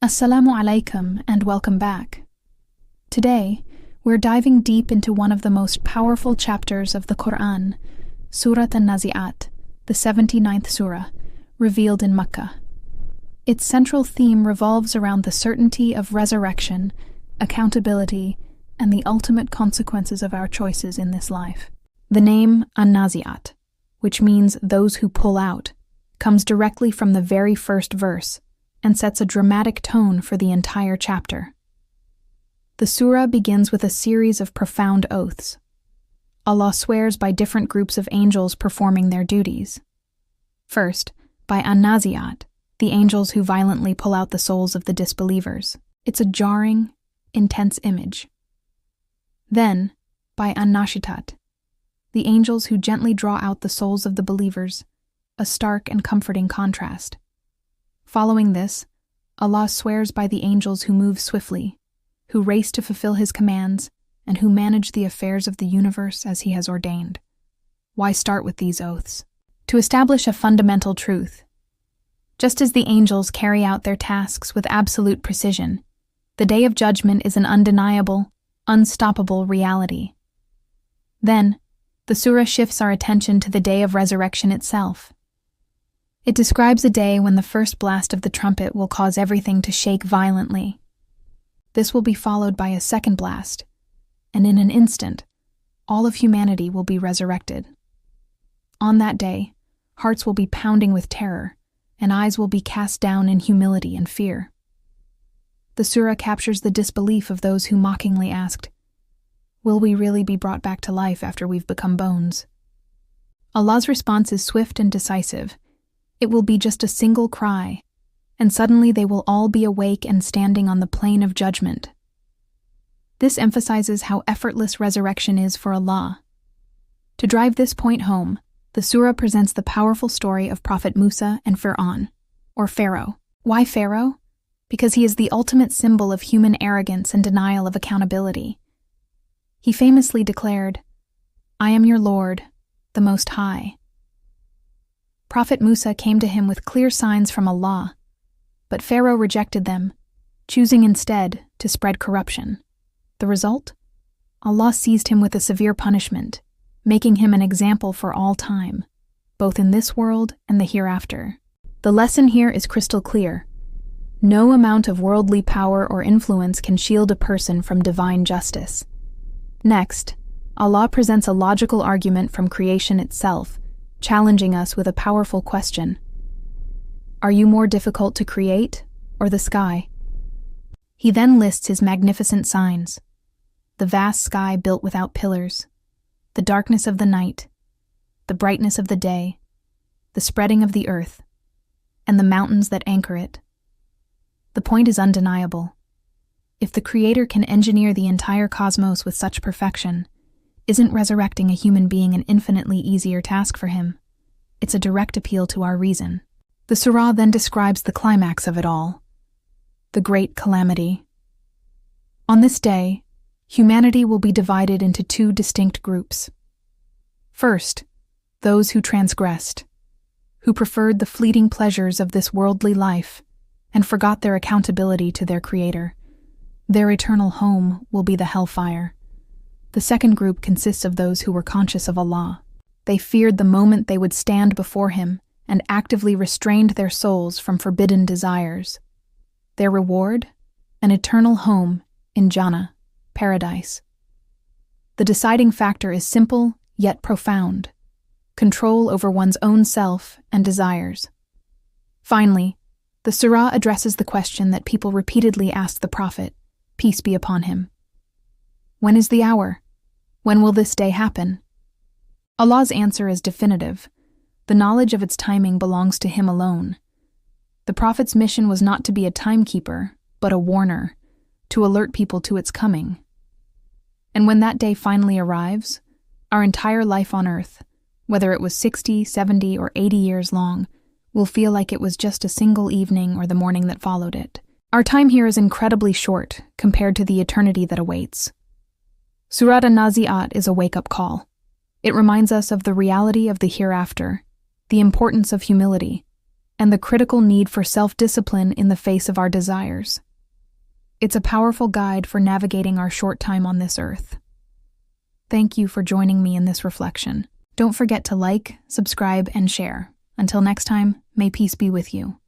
Assalamu alaikum and welcome back. Today, we're diving deep into one of the most powerful chapters of the Quran, Sūrat an-Nāziʿāt, the 79th surah, revealed in Makkan. Its central theme revolves around the certainty of resurrection, accountability, and the ultimate consequences of our choices in this life. The name an-Nāziʿāt, which means those who pull out, comes directly from the very first verse and sets a dramatic tone for the entire chapter. The surah begins with a series of profound oaths. Allah swears by different groups of angels performing their duties. First, by an-Nāziʿāt, the angels who violently pull out the souls of the disbelievers. It's a jarring, intense image. Then, by an-Nāshiṭāt, the angels who gently draw out the souls of the believers, a stark and comforting contrast. Following this, Allah swears by the angels who move swiftly, who race to fulfill His commands, and who manage the affairs of the universe as He has ordained. Why start with these oaths? To establish a fundamental truth. Just as the angels carry out their tasks with absolute precision, the Day of Judgment is an undeniable, unstoppable reality. Then, the surah shifts our attention to the Day of Resurrection itself. It describes a day when the first blast of the trumpet will cause everything to shake violently. This will be followed by a second blast, and in an instant, all of humanity will be resurrected. On that day, hearts will be pounding with terror, and eyes will be cast down in humility and fear. The surah captures the disbelief of those who mockingly asked, "Will we really be brought back to life after we've become bones?" Allah's response is swift and decisive. It will be just a single cry, and suddenly they will all be awake and standing on the plain of judgment. This emphasizes how effortless resurrection is for Allah. To drive this point home, the surah presents the powerful story of Prophet Musa and Firʿawn, or Pharaoh. Why Pharaoh? Because he is the ultimate symbol of human arrogance and denial of accountability. He famously declared, "I am your Lord, the Most High." Prophet Musa came to him with clear signs from Allah, but Pharaoh rejected them, choosing instead to spread corruption. The result? Allah seized him with a severe punishment, making him an example for all time, both in this world and the hereafter. The lesson here is crystal clear. No amount of worldly power or influence can shield a person from divine justice. Next, Allah presents a logical argument from creation itself, challenging us with a powerful question. Are you more difficult to create, or the sky? He then lists His magnificent signs: the vast sky built without pillars, the darkness of the night, the brightness of the day, the spreading of the earth, and the mountains that anchor it. The point is undeniable. If the Creator can engineer the entire cosmos with such perfection, isn't resurrecting a human being an infinitely easier task for Him? It's a direct appeal to our reason. The surah then describes the climax of it all, the great calamity. On this day, humanity will be divided into two distinct groups. First, those who transgressed, who preferred the fleeting pleasures of this worldly life and forgot their accountability to their Creator. Their eternal home will be the hellfire. The second group consists of those who were conscious of Allah. They feared the moment they would stand before Him and actively restrained their souls from forbidden desires. Their reward? An eternal home in Jannah, paradise. The deciding factor is simple yet profound: control over one's own self and desires. Finally, the surah addresses the question that people repeatedly asked the Prophet, peace be upon him. When is the hour? When will this day happen? Allah's answer is definitive. The knowledge of its timing belongs to Him alone. The Prophet's mission was not to be a timekeeper, but a warner, to alert people to its coming. And when that day finally arrives, our entire life on earth, whether it was 60, 70, or 80 years long, will feel like it was just a single evening or the morning that followed it. Our time here is incredibly short compared to the eternity that awaits. Sūrat an-Nāziʿāt is a wake-up call. It reminds us of the reality of the hereafter, the importance of humility, and the critical need for self-discipline in the face of our desires. It's a powerful guide for navigating our short time on this earth. Thank you for joining me in this reflection. Don't forget to like, subscribe, and share. Until next time, may peace be with you.